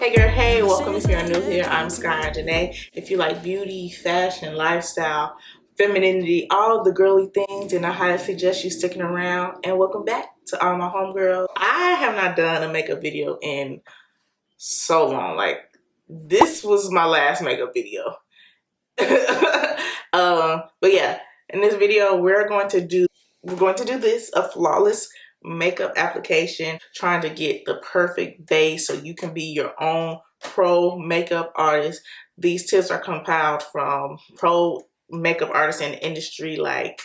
Hey girl, hey, welcome if you're new here. I'm Sky.Onjahnae. If you like beauty, fashion, lifestyle, femininity, all the girly things, then I highly suggest you sticking around. And welcome back to all my homegirls. I have not done a makeup video in so long. Like, this was my last makeup video. But yeah, in this video, we're going to do this, a flawless makeup application, trying to get the perfect base so you can be your own pro makeup artist. These tips are compiled from pro makeup artists in the industry like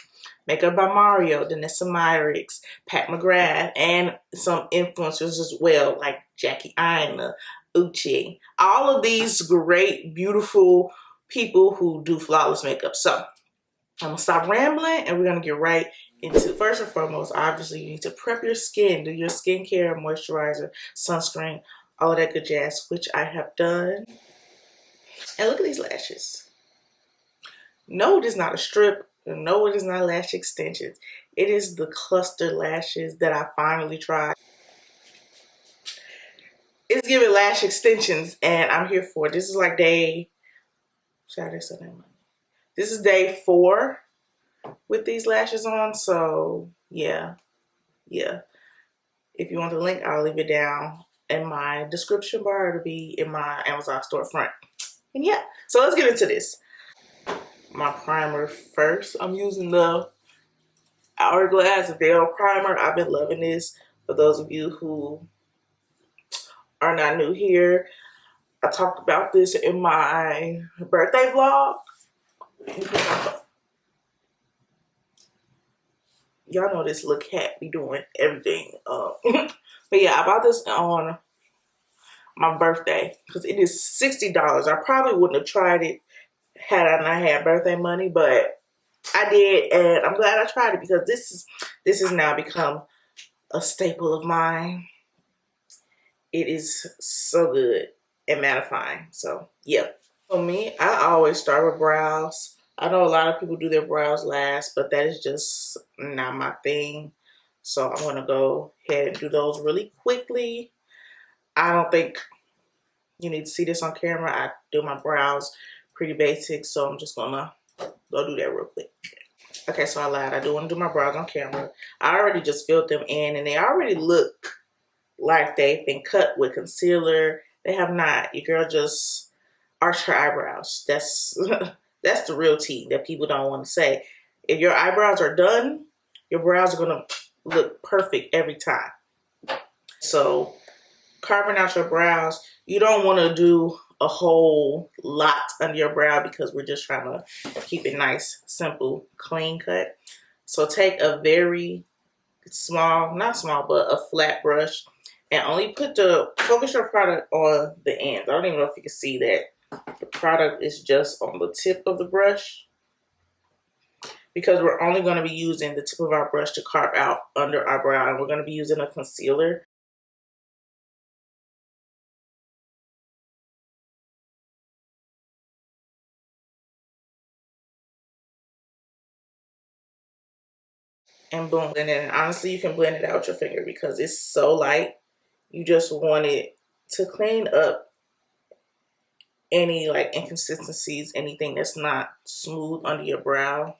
Makeup by Mario, Danessa Myricks, Pat McGrath, and some influencers as well like Jackie Aina, Uche. All of these great, beautiful people who do flawless makeup. So I'm gonna stop rambling and we're gonna get right into, first and foremost, obviously you need to prep your skin, do your skincare, moisturizer, sunscreen, all of that good jazz, which I have done. And look at these lashes. No, it is not a strip. No, it is not lash extensions. It is the cluster lashes that I finally tried. It's giving lash extensions and I'm here for it. This is like day, Saturday, Sunday, Monday. This is day 4 with these lashes on, so yeah. If you want the link, I'll leave it down in my description bar. It'll be in my Amazon storefront. And yeah, so let's get into this. My primer first. I'm using the Hourglass Veil Primer. I've been loving this. For those of you who are not new here, I talked about this in my birthday vlog. Y'all know this little cat be doing everything. But yeah, I bought this on my birthday because it is $60. I probably wouldn't have tried it had I not had birthday money, but I did, and I'm glad I tried it because this has now become a staple of mine. It is so good and mattifying. So yeah. For me, I always start with brows. I know a lot of people do their brows last, but that is just not my thing. So I'm gonna go ahead and do those really quickly. I don't think you need to see this on camera. I do my brows pretty basic, so I'm just gonna go do that real quick. Okay, so I lied. I do want to do my brows on camera. I already just filled them in, and they already look like they've been cut with concealer. They have not. Your girl just arched her eyebrows. That's that's the real tea that people don't want to say. If your eyebrows are done, your brows are gonna look perfect every time. So carving out your brows, you don't want to do a whole lot under your brow because we're just trying to keep it nice, simple, clean cut. So take a very small, not small, but a flat brush and only focus your product on the ends. I don't even know if you can see that. The product is just on the tip of the brush because we're only going to be using the tip of our brush to carve out under our brow, and we're going to be using a concealer. And boom. And then honestly, you can blend it out with your finger because it's so light. You just want it to clean up any like inconsistencies, anything that's not smooth under your brow.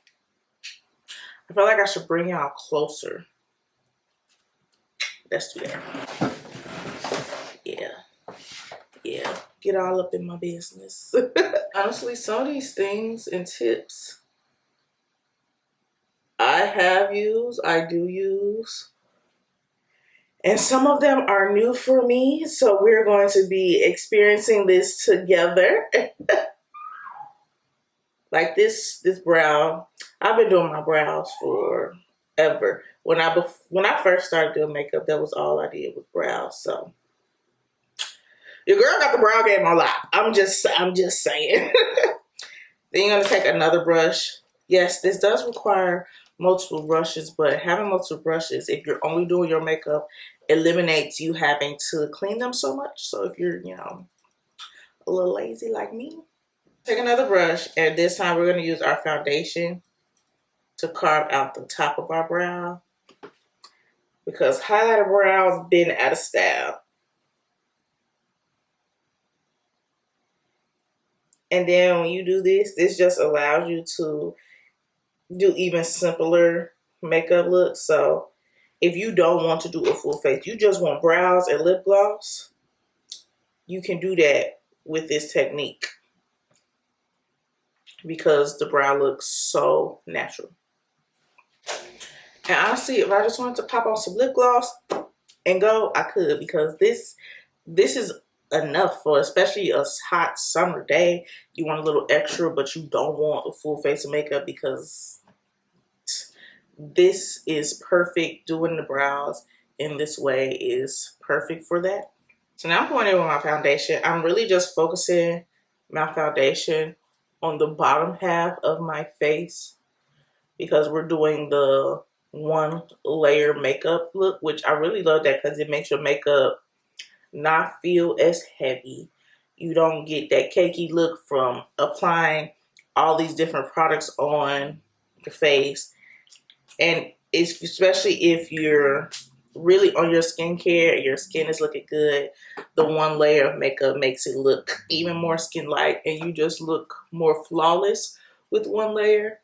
I feel like I should bring y'all closer. Let's do that. Yeah. Get all up in my business. Honestly, some of these things and tips I do use. And some of them are new for me, so we're going to be experiencing this together. Like this brow, I've been doing my brows forever. When I first started doing makeup, that was all I did was brows. So your girl got the brow game on lock. I'm just saying. Then you're gonna take another brush. Yes, this does require multiple brushes, but having multiple brushes, if you're only doing your makeup, eliminates you having to clean them so much. So if you're, a little lazy like me, take another brush, and this time we're gonna use our foundation to carve out the top of our brow because highlighter brows been out of style. And then when you do this, this just allows you to do even simpler makeup looks. So if you don't want to do a full face, you just want brows and lip gloss, you can do that with this technique because the brow looks so natural. And honestly, if I just wanted to pop on some lip gloss and go, I could, because this is enough for especially a hot summer day. You want a little extra, but you don't want a full face of makeup, because this is perfect. Doing the brows in this way is perfect for that. So now I'm going in with my foundation. I'm really just focusing my foundation on the bottom half of my face because we're doing the one layer makeup look, which I really love that because it makes your makeup not feel as heavy. You don't get that cakey look from applying all these different products on your face. And it's especially if you're really on your skincare, your skin is looking good, the one layer of makeup makes it look even more skin-like, and you just look more flawless with one layer.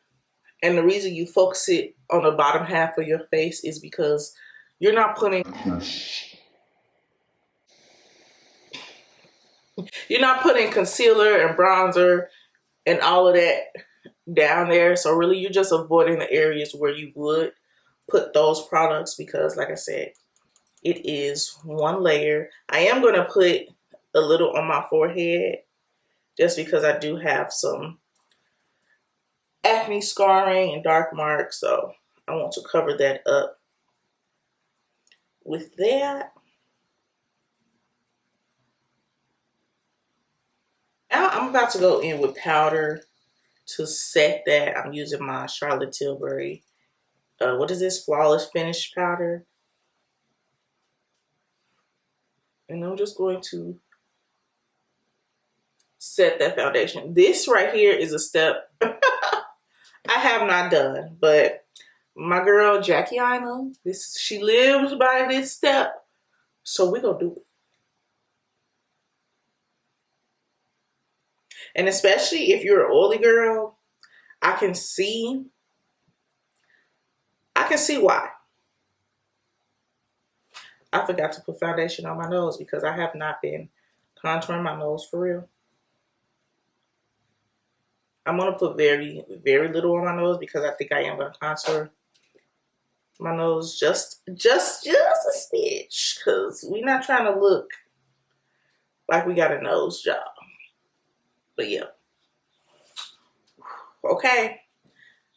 And the reason you focus it on the bottom half of your face is because you're not putting concealer and bronzer and all of that down there. So really you're just avoiding the areas where you would put those products, because like I said, it is one layer. I am going to put a little on my forehead just because I do have some acne scarring and dark marks, so I want to cover that up with that. Now I'm about to go in with powder to set that. I'm using my Charlotte Tilbury, what is this, Flawless Finish powder. And I'm just going to set that foundation. This right here is a step I have not done, but my girl Sky.Onjahnae, she lives by this step, so we're gonna do it. And especially if you're an oily girl, I can see why. I forgot to put foundation on my nose because I have not been contouring my nose for real. I'm gonna put very, very little on my nose because I think I am gonna contour my nose just a smidge, because we're not trying to look like we got a nose job. But yeah. Okay.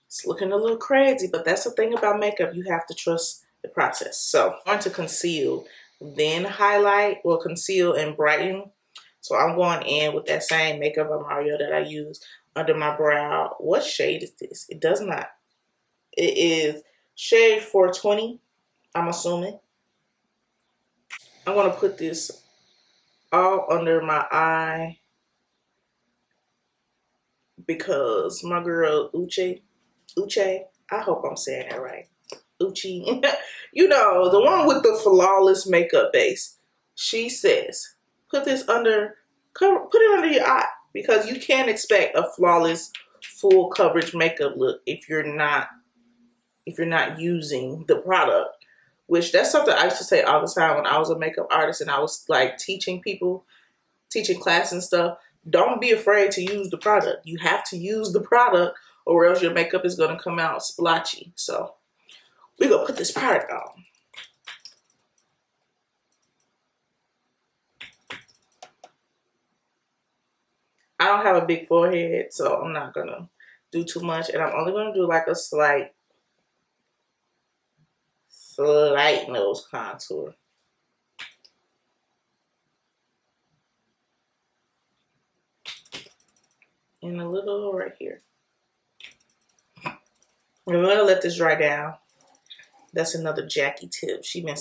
It's looking a little crazy, but that's the thing about makeup. You have to trust the process. So I'm going to conceal, then highlight, or conceal and brighten. So I'm going in with that same Makeup by Mario that I use under my brow. What shade is this? It does not. It is shade 420, I'm assuming. I'm going to put this all under my eye because my girl Uche, I hope I'm saying that right. Uchi, you know, the one with the flawless makeup base. She says, put it under your eye, because you can't expect a flawless full coverage makeup look if you're not using the product. Which that's something I used to say all the time when I was a makeup artist and I was like teaching class and stuff. Don't be afraid to use the product. You have to use the product or else your makeup is going to come out splotchy. So we're going to put this product on. I don't have a big forehead, so I'm not going to do too much. And I'm only going to do like a slight nose contour. And a little right here. We're going to let this dry down. That's another Jackie tip. She been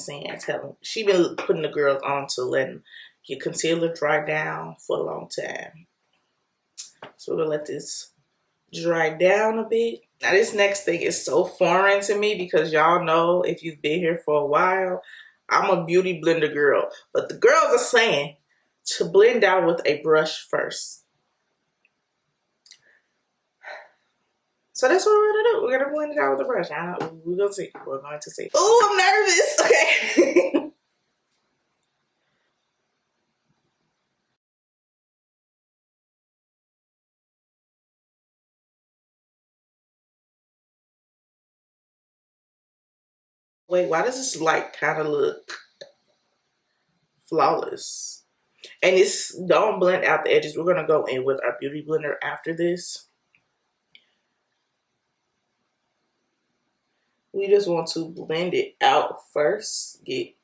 putting the girls on to letting your concealer dry down for a long time. So we're gonna let this dry down a bit. Now this next thing is so foreign to me because y'all know, if you've been here for a while, I'm a beauty blender girl. But the girls are saying to blend out with a brush first. So that's what we're gonna do. We're gonna blend it out with a brush. We're gonna see. We're going to see. Oh, I'm nervous. Okay. Wait, why does this light kind of look flawless? And it's don't blend out the edges. We're gonna go in with our beauty blender after this. We just want to blend it out first. Get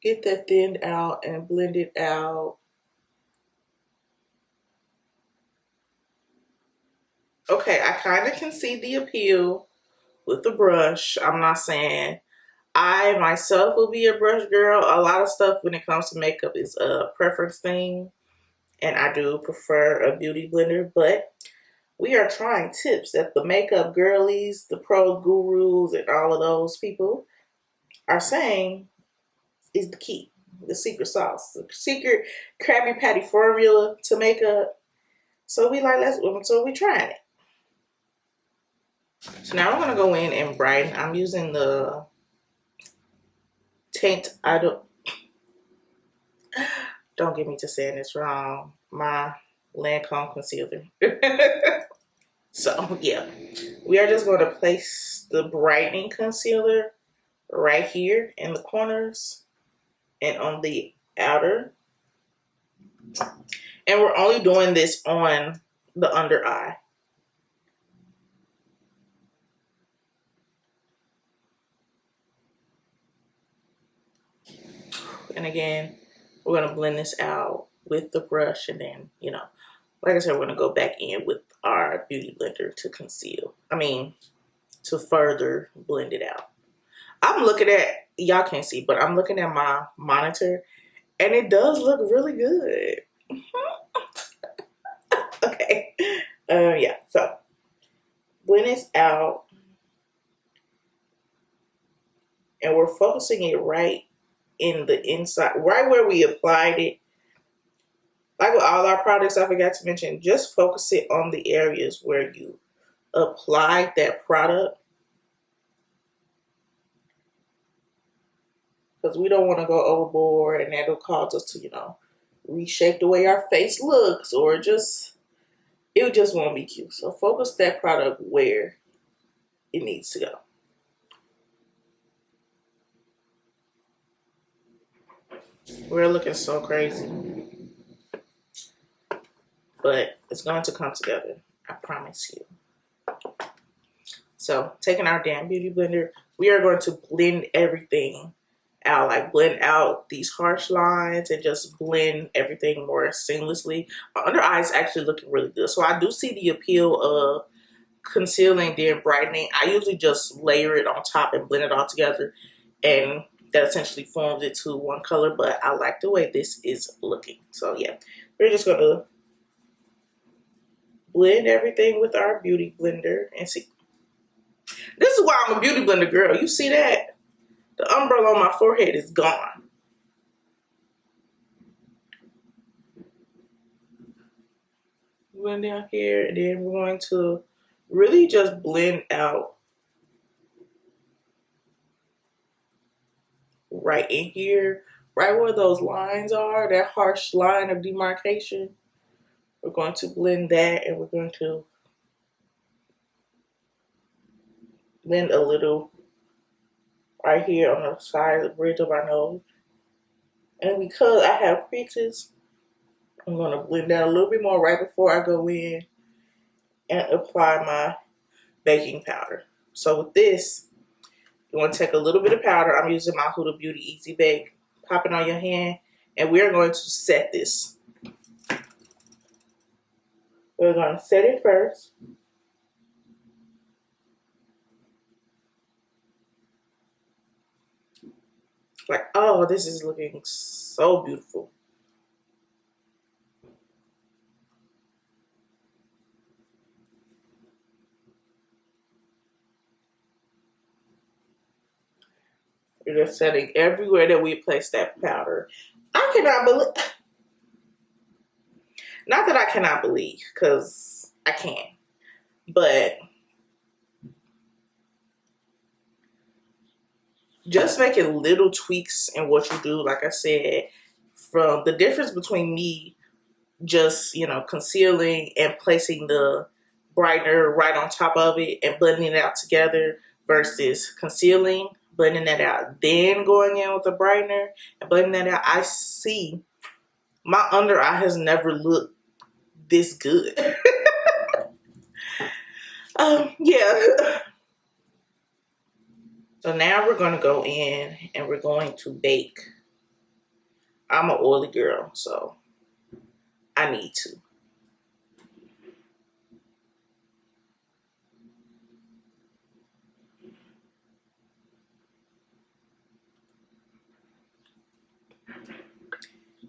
that thinned out and blend it out. Okay, I kind of can see the appeal with the brush. I'm not saying I myself will be a brush girl. A lot of stuff when it comes to makeup is a preference thing, and I do prefer a beauty blender, but we are trying tips that the makeup girlies, the pro gurus, and all of those people are saying is the key, the secret sauce, the secret Krabby Patty formula to makeup. So we like, so we trying it. So now we're gonna go in and brighten. I'm using the tint. Don't get me to saying this wrong. My Lancome concealer. So yeah, we are just going to place the brightening concealer right here in the corners and on the outer. And we're only doing this on the under eye. And again, we're going to blend this out with the brush, and then, you know, like I said, we're going to go back in with our beauty blender to conceal. To further blend it out. I'm looking at, y'all can't see, but I'm looking at my monitor, and it does look really good. Okay. Yeah, so blend this out, and we're focusing it right in the inside, right where we applied it. Like with all our products, I forgot to mention, just focus it on the areas where you applied that product, because we don't want to go overboard, and that'll cause us to, you know, reshape the way our face looks, or it just won't be cute. So focus that product where it needs to go. We're looking so crazy, but it's going to come together. I promise you. So taking our damn beauty blender, we are going to blend everything out, like blend out these harsh lines and just blend everything more seamlessly. My under eye is actually looking really good. So I do see the appeal of concealing, then brightening. I usually just layer it on top and blend it all together, and that essentially forms it to one color, but I like the way this is looking. So yeah, we're just gonna blend everything with our beauty blender and see. This is why I'm a beauty blender girl. You see that? The umbrella on my forehead is gone. Blend down here, and then we're going to really just blend out right in here, right where those lines are, that harsh line of demarcation. We're going to blend that, and we're going to blend a little right here on the side of the bridge of our nose. And because I have creases, I'm going to blend that a little bit more right before I go in and apply my baking powder. So with this, you want to take a little bit of powder. I'm using my Huda Beauty Easy Bake. Pop it on your hand, and we're going to set this. We're going to set it first. Like, oh, this is looking so beautiful. We're just setting everywhere that we place that powder. I cannot believe. Not that I cannot believe, because I can. But just making little tweaks in what you do, like I said, from the difference between me just, concealing and placing the brightener right on top of it and blending it out together versus concealing, blending that out, then going in with the brightener and blending that out. I see my under eye has never looked this good. Yeah. So now we're going to go in and we're going to bake. I'm an oily girl, so I need to.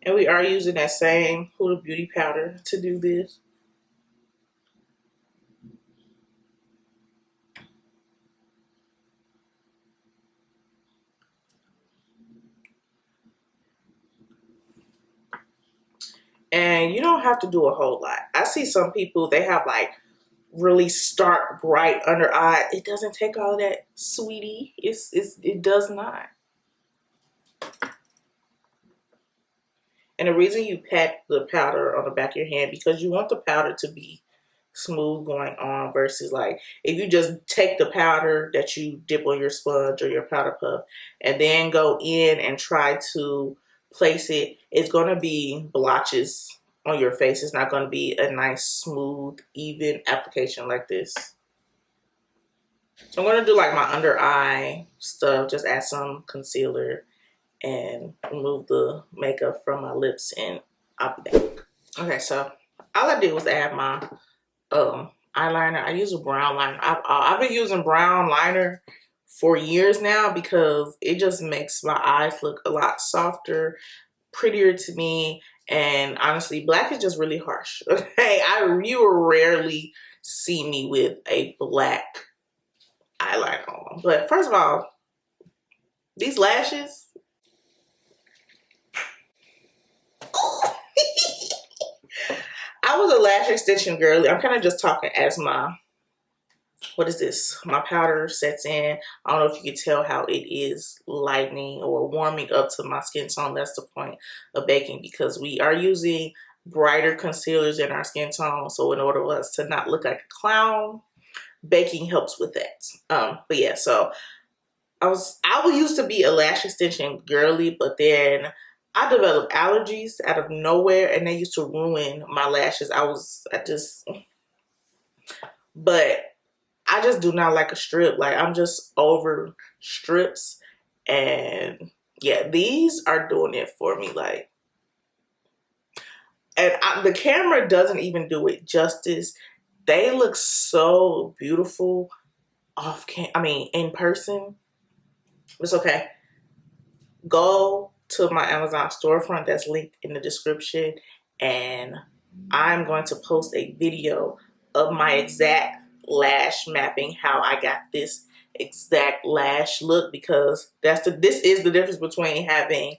And we are using that same Huda Beauty powder to do this. And you don't have to do a whole lot. I see some people, they have like really stark, bright under eye. It doesn't take all of that, sweetie. It does not. And the reason you pat the powder on the back of your hand, because you want the powder to be smooth going on versus like if you just take the powder that you dip on your sponge or your powder puff and then go in and try to place it, it's going to be blotches on your face. It's not going to be a nice, smooth, even application like this. So I'm going to do like my under eye stuff, just add some concealer and remove the makeup from my lips, and I'll be back. Okay, so all I did was add my eyeliner. I use a brown liner. I've been using brown liner for years now because it just makes my eyes look a lot softer, prettier to me. And honestly, black is just really harsh. Okay, you will rarely see me with a black eyeliner on. But first of all, these lashes. I was a lash extension girly. I'm kind of just talking as my, what is this? My powder sets in. I don't know if you can tell how it is lightening or warming up to my skin tone. That's the point of baking, because we are using brighter concealers in our skin tone. So in order for us to not look like a clown, baking helps with that. But yeah, so I used to be a lash extension girly, but then I developed allergies out of nowhere, and they used to ruin my lashes. But I just do not like a strip. Like, I'm just over strips, and yeah, these are doing it for me. Like, and the camera doesn't even do it justice. They look so beautiful in person. It's okay. Go to my Amazon storefront that's linked in the description, and I'm going to post a video of my exact lash mapping, how I got this exact lash look, because this is the difference between having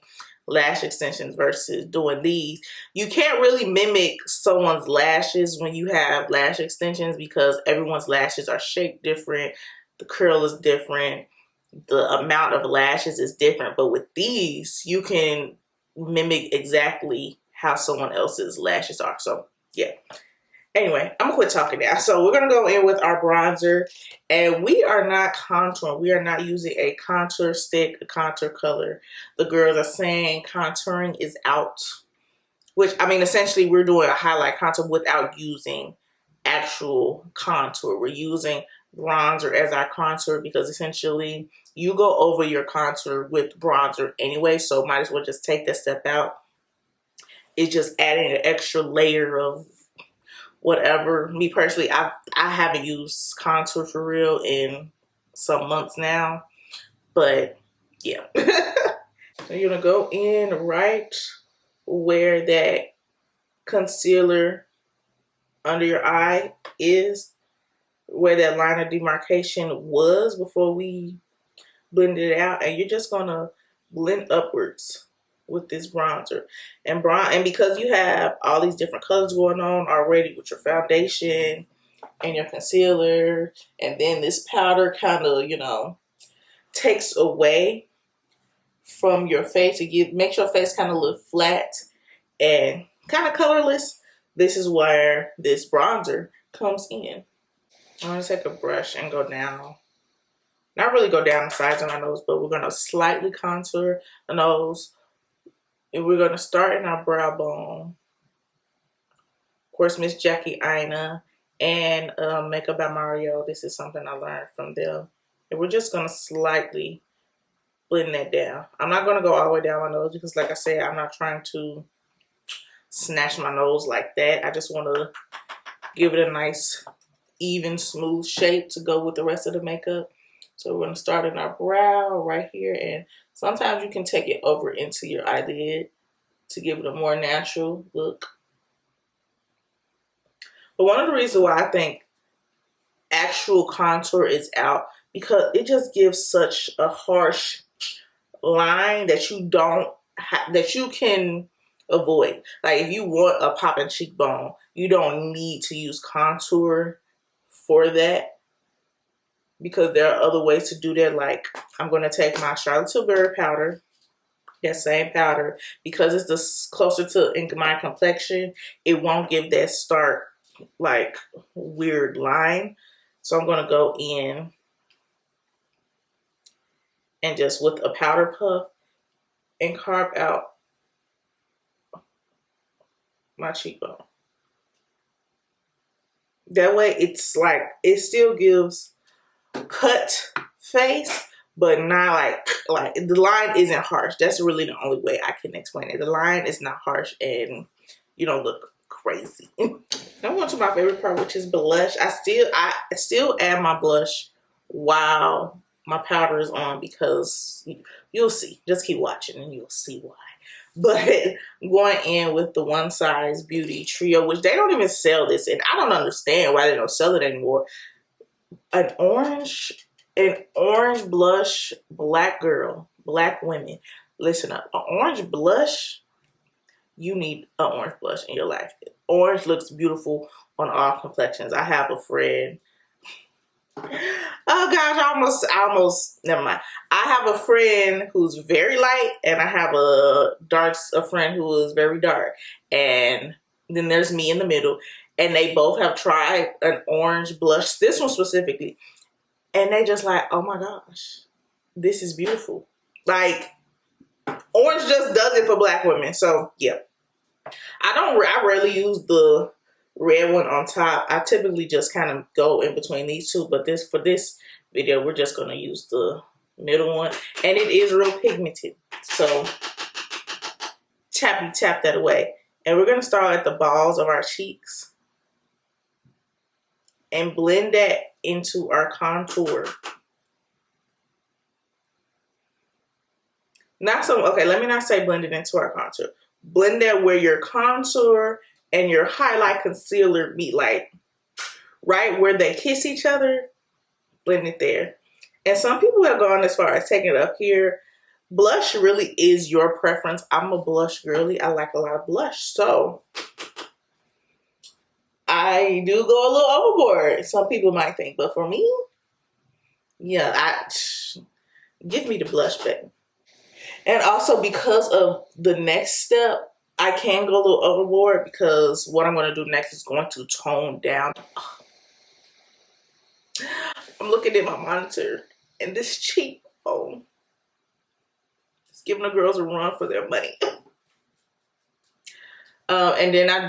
lash extensions versus doing these. You can't really mimic someone's lashes when you have lash extensions because everyone's lashes are shaped different, the curl is different, the amount of lashes is different. But with these, you can mimic exactly how someone else's lashes are. So yeah. Anyway, I'm gonna quit talking now. So we're gonna go in with our bronzer, and we are not contouring. We are not using a contour stick, a contour color. The girls are saying contouring is out, which, I mean, essentially we're doing a highlight contour without using actual contour. We're using bronzer as our contour because essentially you go over your contour with bronzer anyway, so might as well just take that step out. It's just adding an extra layer of whatever. Me personally, I haven't used contour for real in some months now, but yeah. So you're gonna go in right where that concealer under your eye is, where that line of demarcation was before we blended it out, and you're just gonna blend upwards with this bronzer. And because you have all these different colors going on already with your foundation and your concealer, and then this powder kind of, you know, takes away from your face. Makes your face kind of look flat and kind of colorless. This is where this bronzer comes in. I'm going to take a brush and go down. Not really go down the sides of my nose, but we're going to slightly contour the nose. And we're going to start in our brow bone. Of course, Miss Sky.Onjahnae and Makeup by Mario. This is something I learned from them. And we're just going to slightly blend that down. I'm not going to go all the way down my nose because, like I said, I'm not trying to snatch my nose like that. I just want to give it a nice, even, smooth shape to go with the rest of the makeup. So we're going to start in our brow right here. And sometimes you can take it over into your eyelid to give it a more natural look. But one of the reasons why I think actual contour is out, because it just gives such a harsh line that you can avoid. Like if you want a popping cheekbone, you don't need to use contour for that, because there are other ways to do that. Like I'm going to take my Charlotte Tilbury powder, that same powder, because it's the closer to my complexion, it won't give that stark, like, weird line. So I'm going to go in and just with a powder puff and carve out my cheekbone. That way it's like, it still gives cut face, but not like the line isn't harsh. That's really the only way I can explain it. The line is not harsh and you don't look crazy. Now we're on to my favorite part, which is blush. I still add my blush while my powder is on, because you'll see. Just keep watching and you'll see why. But I'm going in with the One Size Beauty Trio, which they don't even sell this, and I don't understand why they don't sell it anymore. An orange blush, black girl, black women. Listen up. An orange blush, you need an orange blush in your life. Orange looks beautiful on all complexions. I have a friend. Oh gosh, I almost, never mind. I have a friend who's very light, and I have a friend who is very dark. And then there's me in the middle. And they both have tried an orange blush, this one specifically. And they just like, oh my gosh, this is beautiful. Like, orange just does it for black women. So yeah. I rarely use the red one on top. I typically just kind of go in between these two, but for this video, we're just gonna use the middle one, and it is real pigmented. So tap that away, and we're gonna start at the balls of our cheeks and blend that into our contour. Okay, let me not say blend it into our contour. Blend that where your contour and your highlight concealer meet, like right where they kiss each other. Blend it there. And some people have gone as far as taking it up here. Blush really is your preference. I'm a blush girly. I like a lot of blush. So I do go a little overboard, some people might think. But for me, yeah, give me the blush, baby. And also, because of the next step, I can go a little overboard, because what I'm going to do next is going to tone down. I'm looking at my monitor, and this cheekbone is giving the girls a run for their money. And then I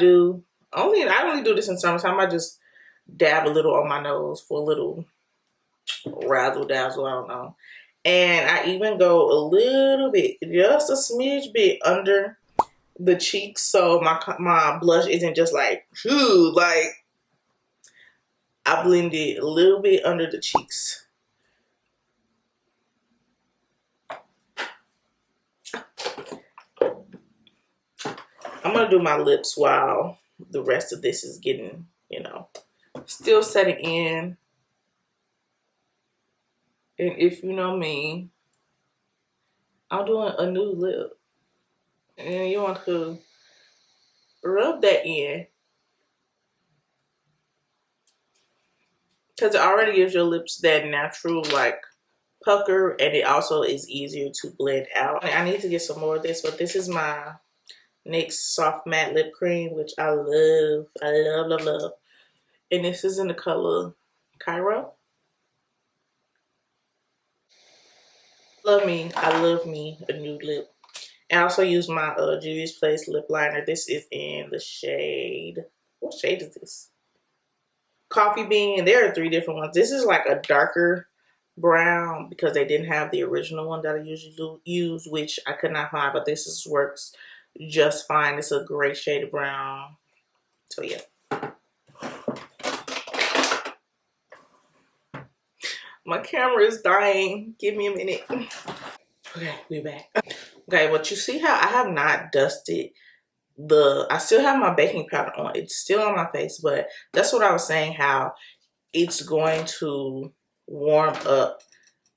only do this in summertime. I just dab a little on my nose for a little razzle dazzle, I don't know. And I even go a little bit, just a smidge bit under the cheeks, so my blush isn't just like, whew, like, I blend it a little bit under the cheeks. I'm gonna do my lips while the rest of this is getting, still setting in. And if you know me, I'm doing a new lip. And you want to rub that in because it already gives your lips that natural like pucker, and it also is easier to blend out. I need to get some more of this, but this is my NYX Soft Matte Lip Cream, which I love. I love, love, love. And this is in the color Cairo. I love me a nude lip. And I also use my Juvia's Place lip liner. This is in the shade, what shade is this? Coffee Bean. There are 3 different ones. This is like a darker brown because they didn't have the original one that I usually use, which I could not find, but this works just fine. It's a great shade of brown. So yeah. My camera is dying. Give me a minute. Okay, we're back. Okay, but you see how I have not dusted I still have my baking powder on. It's still on my face, but that's what I was saying, how it's going to warm up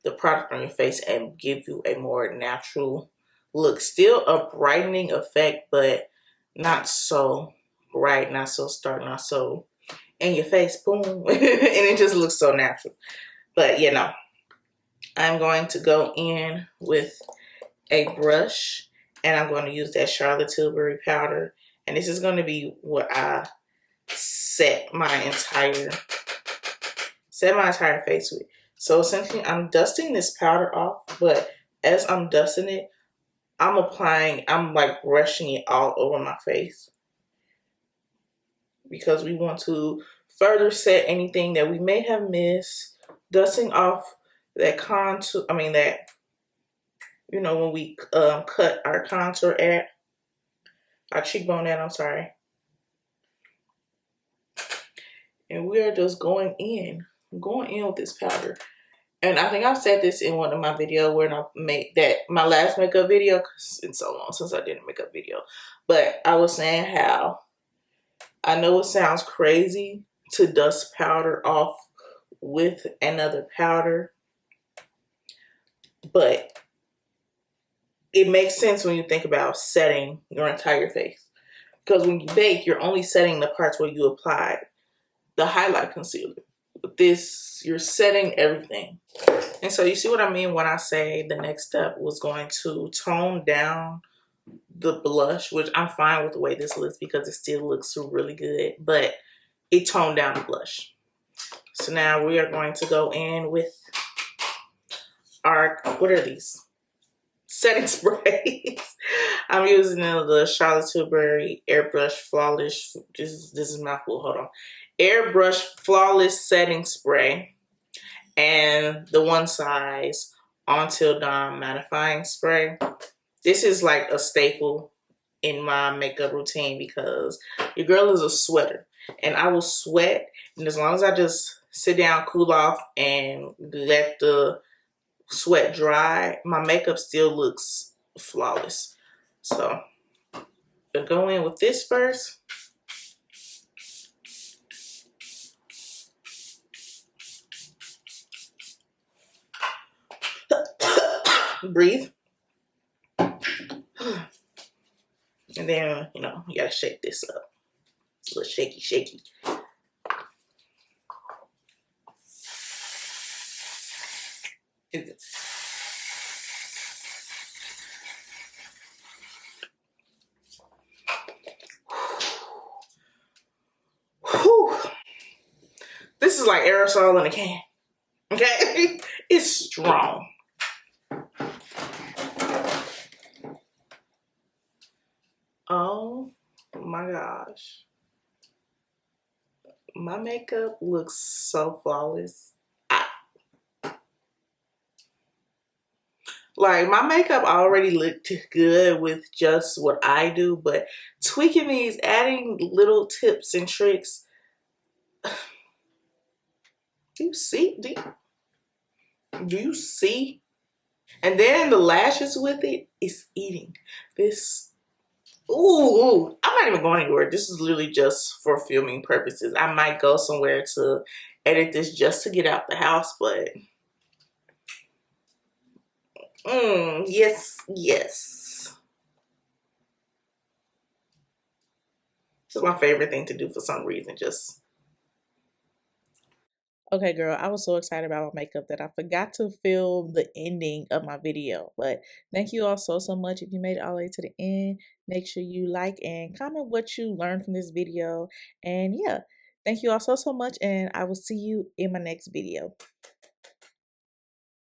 the product on your face and give you a more natural look. Still a brightening effect, but not so bright, not so stark, not so in your face, boom. And it just looks so natural. But you know, I'm going to go in with a brush and I'm going to use that Charlotte Tilbury powder. And this is going to be what I set my entire face with. So essentially I'm dusting this powder off, but as I'm dusting it, I'm like brushing it all over my face because we want to further set anything that we may have missed. Dusting off that contour, you know, when we cut our contour at, our cheekbone at, I'm sorry. And we are just going in with this powder. And I think I've said this in one of my videos when I made my last makeup video, because it's been so long since I did a makeup video. But I was saying how I know it sounds crazy to dust powder off with another powder, but it makes sense when you think about setting your entire face. Because when you bake, you're only setting the parts where you apply the highlight concealer. With this, you're setting everything. And so you see what I mean when I say the next step was going to tone down the blush, which I'm fine with the way this looks because it still looks really good, but it toned down the blush. So now we are going to go in with our, what are these? Setting sprays. I'm using the Charlotte Tilbury Airbrush Flawless, this is mouthful, hold on. Airbrush Flawless Setting Spray. And the One Size Until Dawn Mattifying Spray. This is like a staple in my makeup routine because your girl is a sweater. And I will sweat, and as long as I just sit down, cool off, and let the sweat dry, my makeup still looks flawless. So, I'm gonna go in with this first. Breathe. And then, you know, you gotta shake this up. It's a little shaky, shaky. Whew. This is like aerosol in a can. Okay? It's strong. Oh my gosh. My makeup looks so flawless. Like, my makeup already looked good with just what I do, but tweaking these, adding little tips and tricks. Do you see? Do you see? And then the lashes with it is eating. This, ooh, I'm not even going anywhere. This is literally just for filming purposes. I might go somewhere to edit this just to get out the house, but yes, yes. It's my favorite thing to do for some reason. Just Okay, girl, I was so excited about my makeup that I forgot to film the ending of my video. But thank you all so much. If you made it all the way to the end, make sure you like and comment what you learned from this video. And yeah, thank you all so much. And I will see you in my next video.